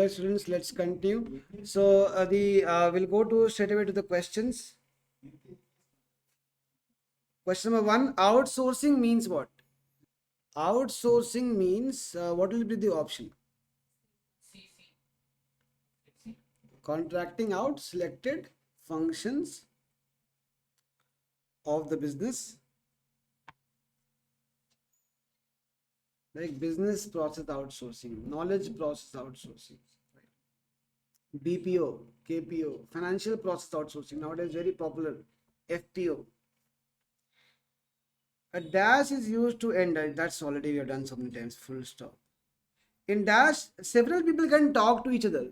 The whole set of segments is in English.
right, students, let's continue. So we'll go to straight away to the questions. Question number one: outsourcing means what? Outsourcing means what will be the option? Contracting out selected functions of the business, like business process outsourcing, knowledge process outsourcing, BPO, KPO, financial process outsourcing. Nowadays, very popular. FPO. A dash is used to end. That's already we have done so many times. Full stop. In dash, several people can talk to each other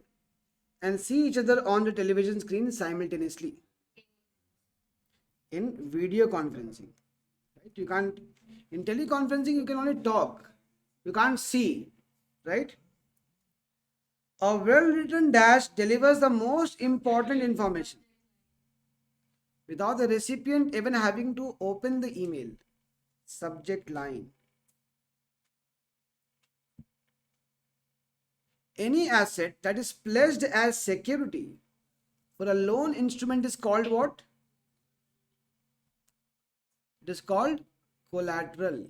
and see each other on the television screen simultaneously. In video conferencing, right? You can't. In teleconferencing, you can only talk. You can't see, right? A well-written dash delivers the most important information without the recipient even having to open the email. Subject line. Any asset that is pledged as security for a loan instrument is called what? It is called collateral.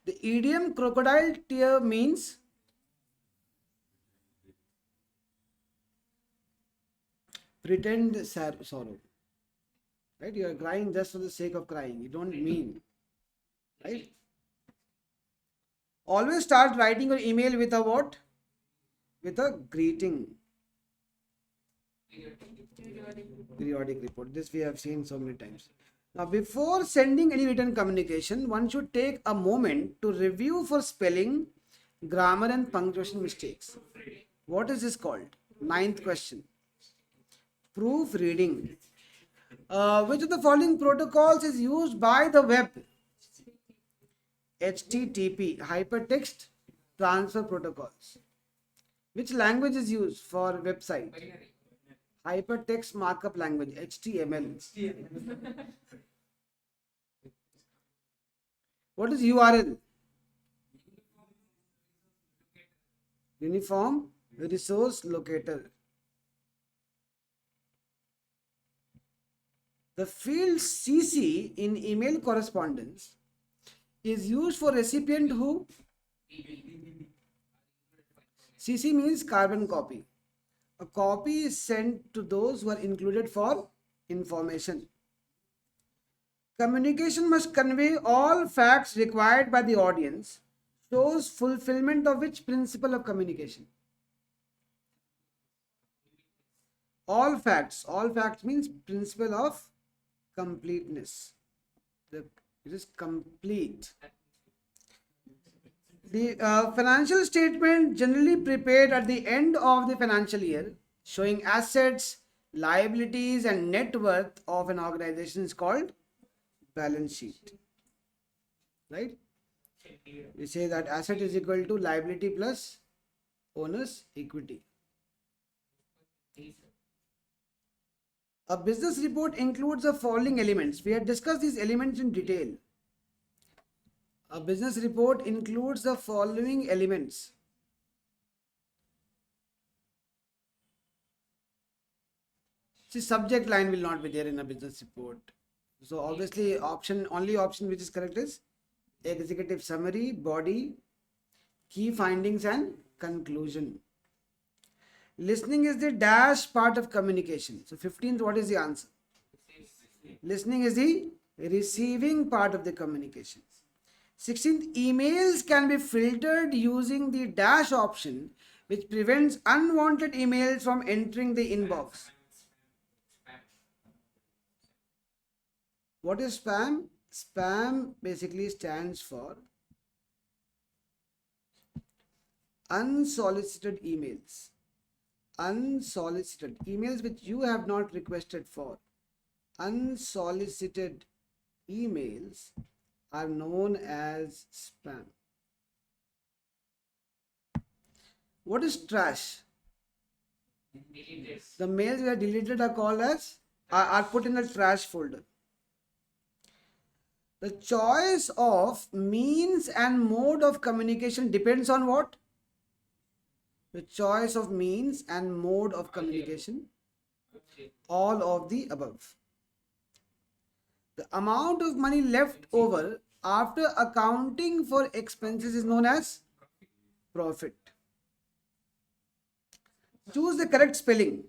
The idiom crocodile tear means pretend sorrow. Right? You are crying just for the sake of crying. You don't mean. Right? Always start writing your email with a what? With a greeting. Periodic report. This we have seen so many times. Now, before sending any written communication, one should take a moment to review for spelling, grammar, and punctuation mistakes. What is this called? Ninth question. Proofreading. Which of the following protocols is used by the web? HTTP, Hypertext Transfer Protocols. Which language is used for website? Hypertext Markup Language, HTML. What is URL? Uniform Resource Locator. The field CC in email correspondence is used for recipient who? CC means carbon copy. A copy is sent to those who are included for information. Communication must convey all facts required by the audience. Shows fulfillment of which principle of communication? All facts. All facts means principle of completeness. It is complete. The financial statement generally prepared at the end of the financial year, showing assets, liabilities, and net worth of an organization is called balance sheet. Right? We say that asset is equal to liability plus owner's equity. A business report includes the following elements. We had discussed these elements in detail. A business report includes the following elements. See, subject line will not be there in a business report. So obviously only option which is correct is executive summary, body, key findings and conclusion. Listening is the dash part of communication. So 15th, what is the answer? Listening is the receiving part of the communication. 16th, emails can be filtered using the dash option, which prevents unwanted emails from entering the inbox. What is spam? Spam basically stands for unsolicited emails. Unsolicited emails which you have not requested for. Unsolicited emails are known as spam. What is trash? The mails that are deleted are called as are put in a trash folder. The choice of means and mode of communication depends on what? The choice of means and mode of communication, all of the above. The amount of money left over after accounting for expenses is known as profit. Choose the correct spelling.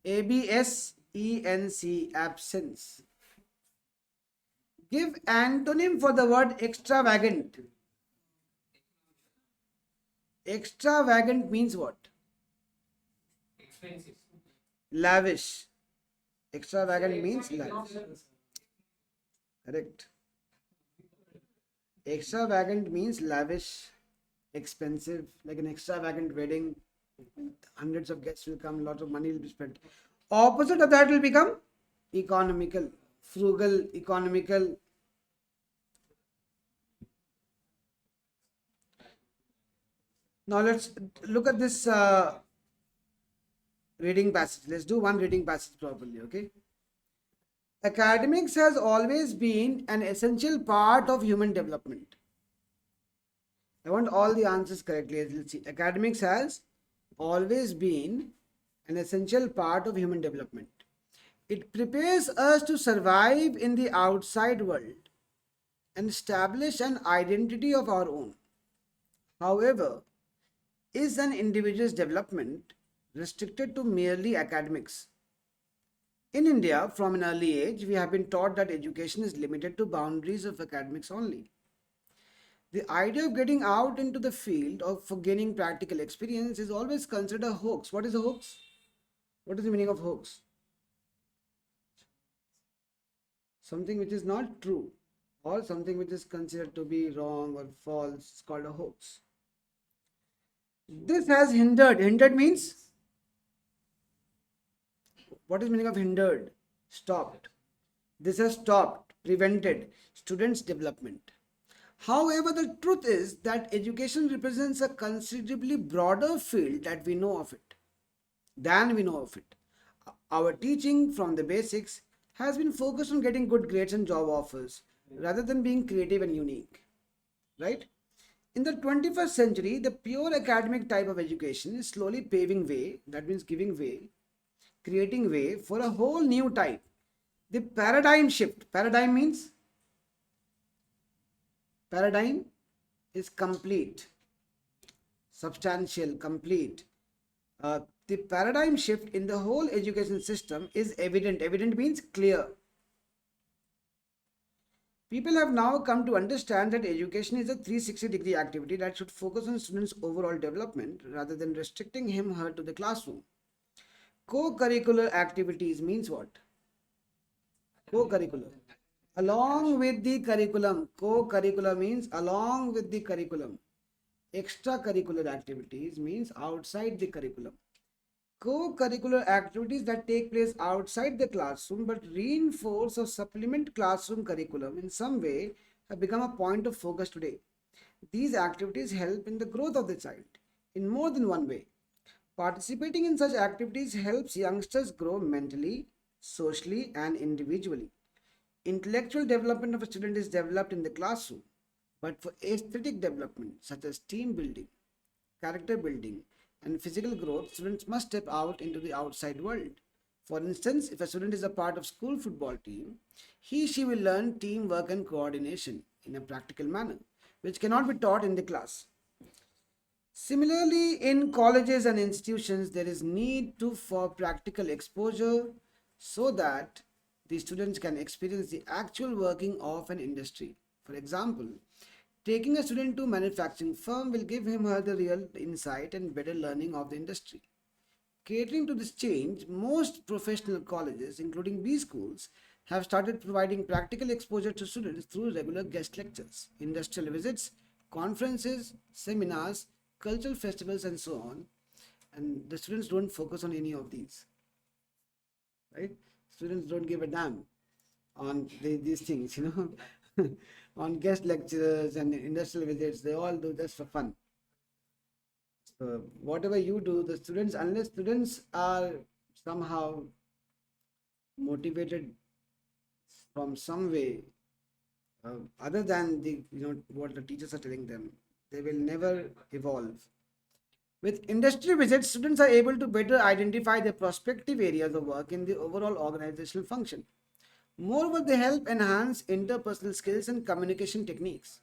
ABSENC, absence. Give antonym for the word extravagant. Extravagant means what? Lavish. Extravagant means lavish. Correct. Extravagant means lavish, expensive, like an extravagant wedding. Hundreds of guests will come, lot of money will be spent. Opposite of that will become economical, frugal, economical. Now let's look at this reading passage. Let's do one reading passage properly, okay? Academics has always been an essential part of human development. I want all the answers correctly. Let's see. Academics has always been an essential part of human development. It prepares us to survive in the outside world and establish an identity of our own. However, is an individual's development restricted to merely academics? In India, from an early age, we have been taught that education is limited to boundaries of academics only. The idea of getting out into the field of for gaining practical experience is always considered a hoax. What is a hoax? What is the meaning of hoax? Something which is not true or something which is considered to be wrong or false is called a hoax. This has hindered means, what is meaning of hindered? Stopped. This has stopped, prevented students' development. However, the truth is that education represents a considerably broader field that we know of it than we know of it. Our teaching from the basics has been focused on getting good grades and job offers rather than being creative and unique. Right? In the 21st century, the pure academic type of education is slowly paving way, that means giving way, creating way for a whole new type. The paradigm shift. Paradigm means paradigm is complete, substantial, complete. The paradigm shift in the whole education system is evident. Evident means clear. People have now come to understand that education is a 360-degree activity that should focus on students' overall development rather than restricting him or her to the classroom. Co-curricular activities means what? Co-curricular. Along with the curriculum. Co-curricular means along with the curriculum. Extracurricular activities means outside the curriculum. Co-curricular activities that take place outside the classroom but reinforce or supplement classroom curriculum in some way have become a point of focus today. These activities help in the growth of the child in more than one way. Participating in such activities helps youngsters grow mentally, socially, and individually. Intellectual development of a student is developed in the classroom, but for aesthetic development, such as team building, character building, and physical growth, students must step out into the outside world. For instance, if a student is a part of school football team, she will learn teamwork and coordination in a practical manner, which cannot be taught in the class. Similarly, in colleges and institutions, there is need for practical exposure so that the students can experience the actual working of an industry. For example, taking a student to a manufacturing firm will give him or her the real insight and better learning of the industry. Catering to this change, most professional colleges, including B schools, have started providing practical exposure to students through regular guest lectures, industrial visits, conferences, seminars, cultural festivals, and so on. And the students don't focus on any of these, right? Students don't give a damn on these things, on guest lectures and industrial visits. They all do this for fun. So whatever you do, the students, unless students are somehow motivated from some way other than the what the teachers are telling them, they will never evolve. With industry visits, students are able to better identify their prospective areas of work in the overall organizational function. Moreover, they help enhance interpersonal skills and communication techniques.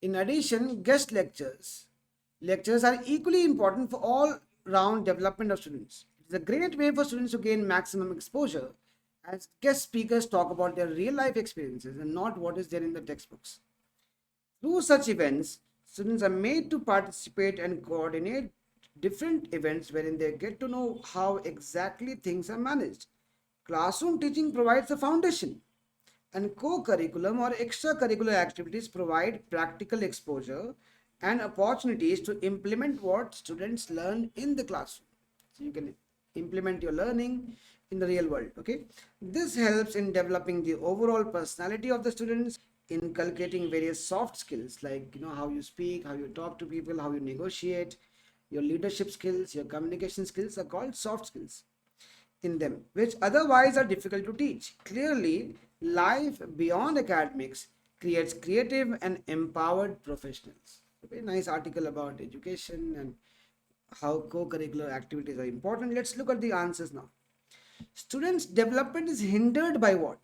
In addition, guest lectures are equally important for all round development of students. It is a great way for students to gain maximum exposure as guest speakers talk about their real life experiences and not what is there in the textbooks. Through such events, students are made to participate and coordinate different events wherein they get to know how exactly things are managed. Classroom teaching provides a foundation, and co-curriculum or extracurricular activities provide practical exposure and opportunities to implement what students learn in the classroom. So you can implement your learning in the real world. Okay, this helps in developing the overall personality of the students, inculcating various soft skills like how you speak, how you talk to people, how you negotiate. Your leadership skills, your communication skills are called soft skills in them, which otherwise are difficult to teach. Clearly, life beyond academics creates creative and empowered professionals. A very nice article about education and how co-curricular activities are important. Let's look at the answers now. Students' development is hindered by what?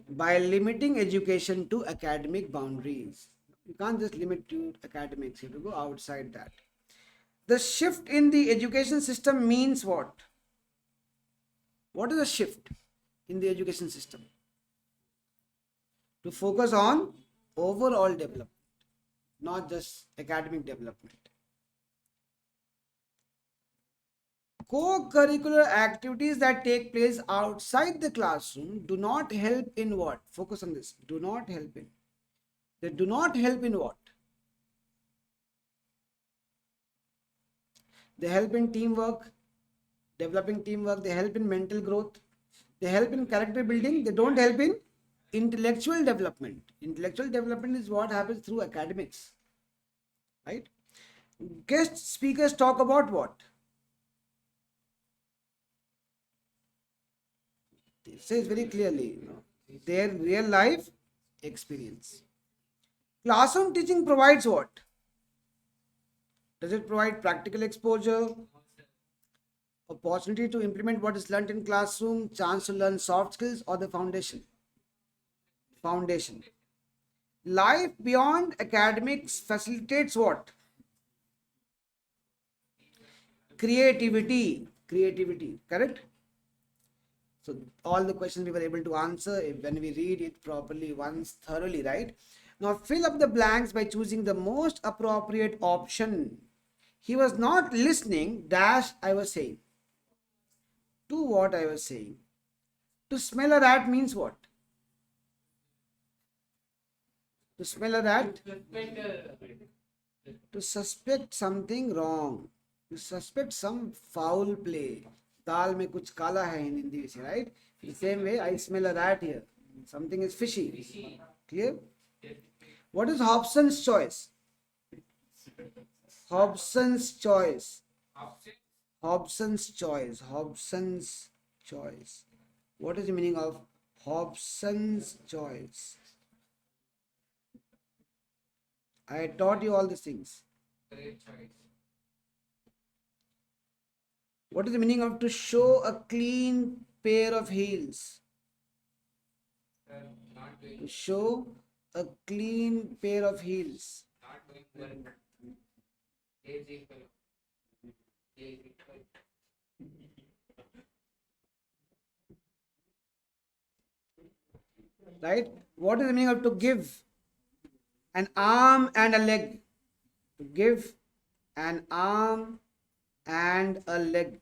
By limiting education to academic boundaries. You can't just limit to academics, you have to go outside that. The shift in the education system means what? What is a shift in the education system? To focus on overall development, not just academic development. Co-curricular activities that take place outside the classroom do not help in what? Focus on this. Do not help in. They do not help in what? They help in teamwork, developing teamwork. They help in mental growth. They help in character building. They don't help in intellectual development. Intellectual development is what happens through academics, right? Guest speakers talk about what? It says very clearly, their real life experience. Classroom teaching provides what? Does it provide practical exposure, opportunity to implement what is learned in classroom, chance to learn soft skills, or the foundation? Foundation. Life beyond academics facilitates what? Creativity, correct? So all the questions we were able to answer when we read it properly once thoroughly, right? Now fill up the blanks by choosing the most appropriate option. He was not listening, dash I was saying. To what I was saying. To smell a rat means what? To smell a rat? To suspect something wrong. To suspect some foul play. दाल में कुछ काला है in Hindi, right? In the same way, I smell a rat here. Something is fishy. Clear? What is Hobson's choice? Hobson's choice. Hobson's choice. Hobson's choice. What is the meaning of Hobson's choice? I taught you all these things. What is the meaning of to show a clean pair of heels? To show a clean pair of heels. Right? What is the meaning of to give? An arm and a leg. To give an arm and a leg.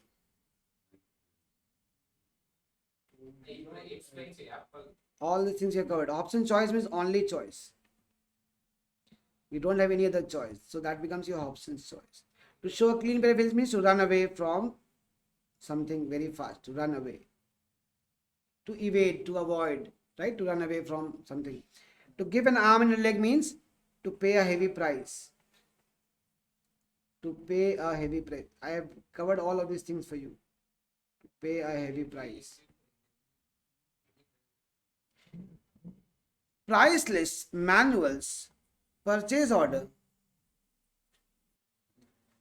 All the things you have covered. Option choice means only choice. You don't have any other choice. So that becomes your Hobson's choice. To show a clean pair of heels means to run away from something very fast. To run away. To evade, to avoid. Right? To run away from something. To give an arm and a leg means to pay a heavy price. To pay a heavy price. I have covered all of these things for you. pay a heavy price. Price lists, manuals, purchase order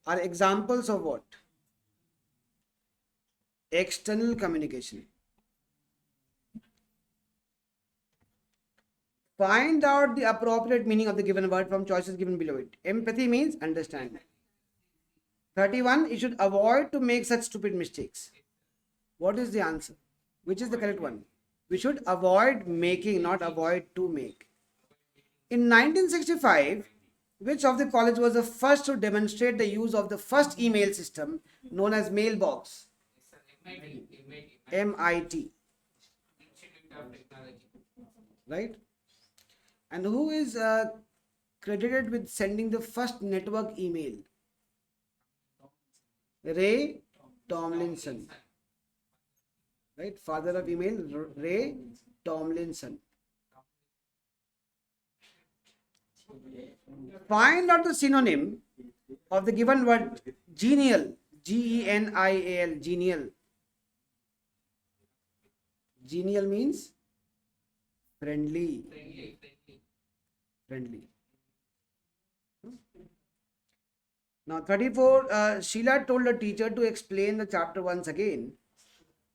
are examples of what? External communication. Find out the appropriate meaning of the given word from choices given below it. Empathy means understand. 31. You should avoid to make such stupid mistakes. What is the answer? Which is the correct one? We should avoid making, not avoid to make. In 1965, which of the college was the first to demonstrate the use of the first email system known as mailbox? MIT. Right? And who is credited with sending the first network email? Ray Tomlinson. Right? Father of email, Ray Tomlinson. Find out the synonym of the given word genial. Genial. Genial. Genial means friendly. Friendly. Now 34, Sheila told her teacher to explain the chapter once again.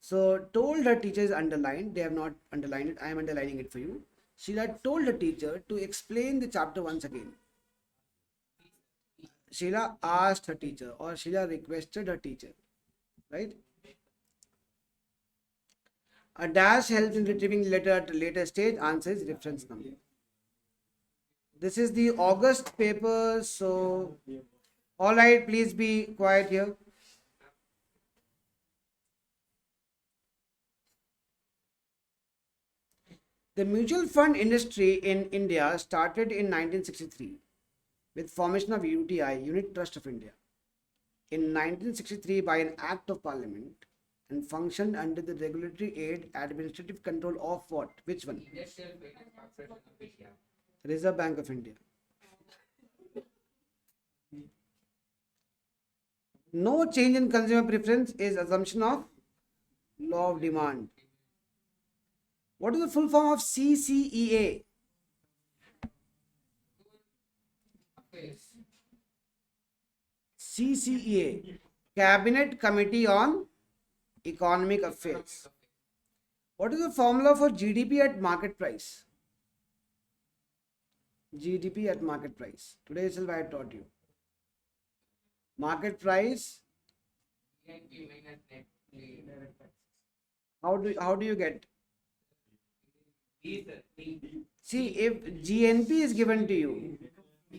So told her teacher is underlined. They have not underlined it. I am underlining it for you. Sheila told the teacher to explain the chapter once again. Sheila asked her teacher or Sheila requested her teacher. Right? A dash helps in retrieving letter at a later stage. Answer is reference number. This is the August paper. So, all right, please be quiet here. The mutual fund industry in India started in 1963 with formation of UTI, Unit Trust of India, in 1963 by an Act of Parliament and functioned under the regulatory aid administrative control of what? Which one? Reserve Bank of India. No change in consumer preference is assumption of law of demand. What is the full form of CCEA? CCEA, Cabinet Committee on Economic Affairs. What is the formula for GDP at market price? GDP at market price. Today itself I had taught you. Market price. How do you get? See, if GNP is given to you,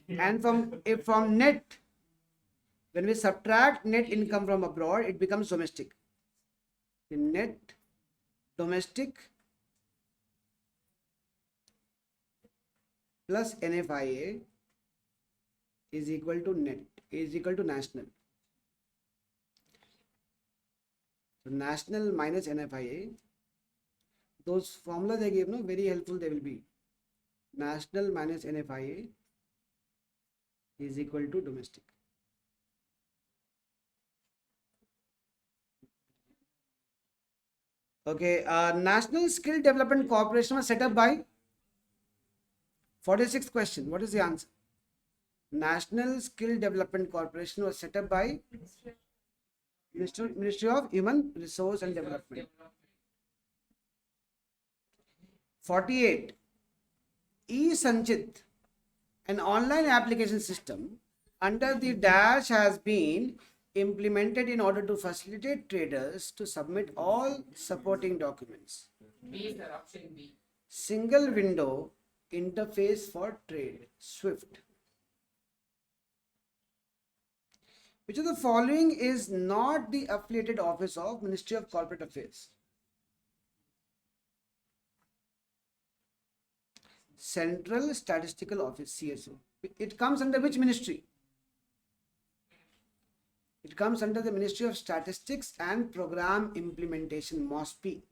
and from net, when we subtract net income from abroad, it becomes domestic. The net domestic plus NFIA is equal to national. So national minus NFIA. Those formulas I gave, no, very helpful they will be. National minus NFIA is equal to domestic. Okay, National Skill Development Corporation was set up by 46th question. What is the answer? National Skill Development Corporation was set up by Ministry of Human Resource and Development. 48. E-Sanchit, an online application system under the dash has been implemented in order to facilitate traders to submit all supporting documents. B, sir, option B. Single window interface for trade, SWIFT. Which of the following is not the affiliated office of Ministry of Corporate Affairs? Central Statistical Office, CSO. It comes under which ministry? It comes under the Ministry of Statistics and Program Implementation, MOSPI.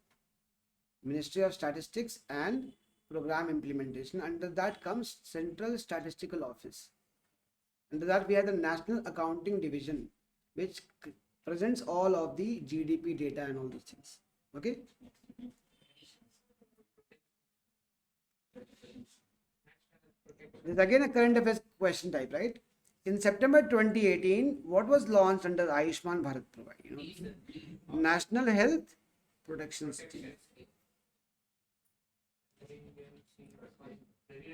Ministry of Statistics and Program Implementation. Under that comes Central Statistical Office. Under that we have the National Accounting Division, which presents all of the GDP data and all those things. Okay. This is again a current affairs question type, right? In September 2018, what was launched under Ayushman Bharat Provide? National Health Protection Scheme.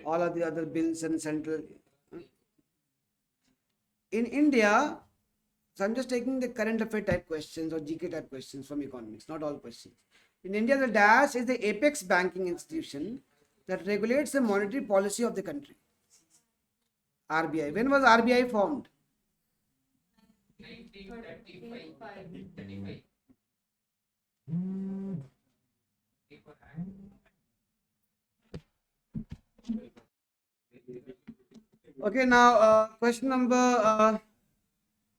All of the other bills and central. In India, so I'm just taking the current affair type questions or GK type questions from economics, not all questions. In India, the DAS is the apex banking institution that regulates the monetary policy of the country. RBI. When was RBI formed? 1935. Okay, now question number.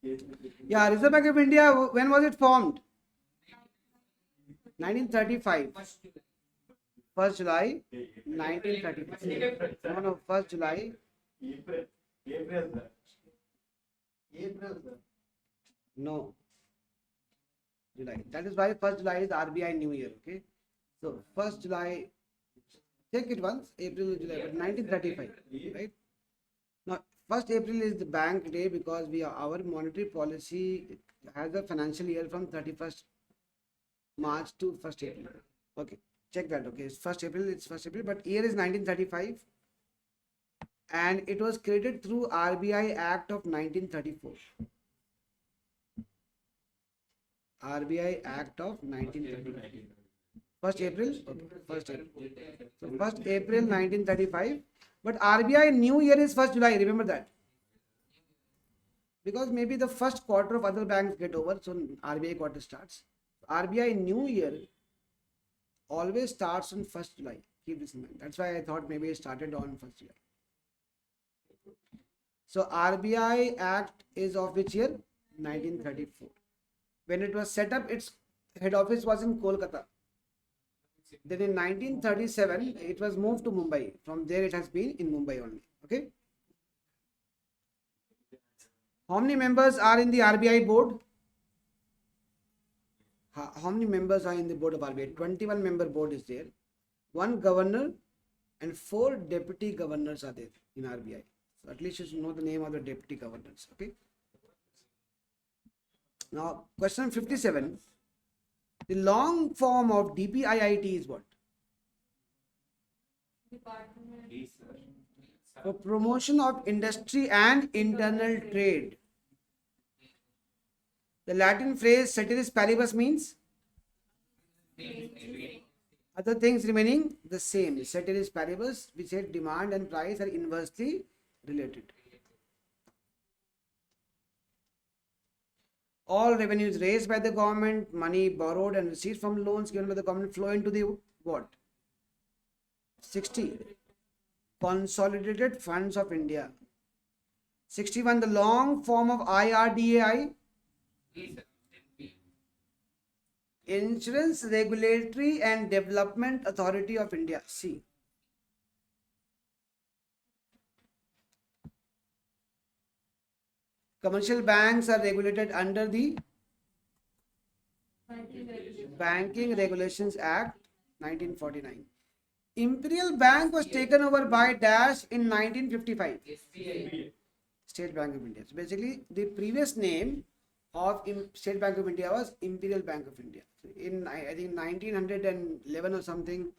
Yeah, Reserve Bank of India. When was it formed? 1935. 1st July 1935. No, 1st July. April, sir. No. July. That is why 1st July is RBI New Year. Okay. So 1st July. Check it once. April, July, but 1935. Right. Now 1st April is the bank day because our monetary policy has a financial year from 31st March to 1st April. Okay. Check that. Okay. It's 1st April. It's 1st April, but year is 1935. And it was created through RBI Act of 1934. RBI Act of 1934. 1st April? Okay. 1st April. So 1st April 1935. But RBI New Year is 1st July. Remember that. Because maybe the first quarter of other banks get over, so RBI quarter starts. RBI New Year always starts on 1st July. Keep this in mind. That's why I thought maybe it started on 1st July. So RBI Act is of which year? 1934. When it was set up, its head office was in Kolkata. Then in 1937, it was moved to Mumbai. From there, it has been in Mumbai only. Okay. How many members are in the RBI board? How many members are in the board of RBI? 21 member board is there. 1 governor and 4 deputy governors are there in RBI. So at least you should know the name of the deputy governors. Okay. Now, question 57. The long form of DPIIT is what? For promotion of industry and internal trade. The Latin phrase ceteris paribus means other things remaining the same. Ceteris paribus, we said demand and price are inversely related. All revenues raised by the government, money borrowed and received from loans given by the government flow into the what? 60. Consolidated Funds of India. 61. The long form of IRDAI. Insurance Regulatory and Development Authority of India. C. Commercial banks are regulated under the Banking Regulations Act 1949. Imperial Bank was taken over by Dash in 1955. State Bank of India. So basically, the previous name of State Bank of India was Imperial Bank of India. So in I think 1911 or something,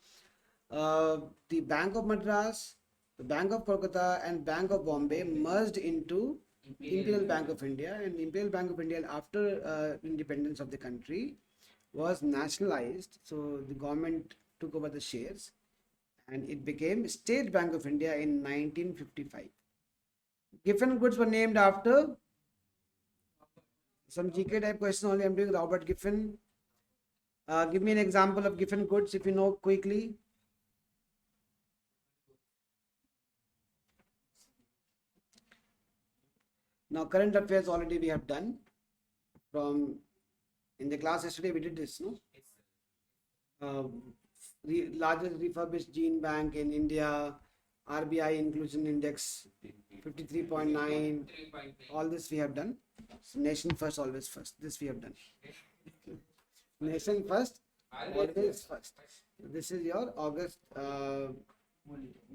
the Bank of Madras, the Bank of Kolkata, and Bank of Bombay merged into Imperial Bank of India, and Imperial Bank of India after independence of the country was nationalized. So the government took over the shares and it became State Bank of India in 1955. Giffen goods were named after some GK type question only. I'm doing Robert Giffen. Give me an example of Giffen goods if you know quickly. Now, current affairs already we have done. From in the class yesterday we did this, no? Largest refurbished gene bank in India, RBI inclusion index 53.9. 3.9. All this we have done. So nation first, always first. This we have done. Nation first, always first. This is your August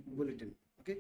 bulletin. Okay.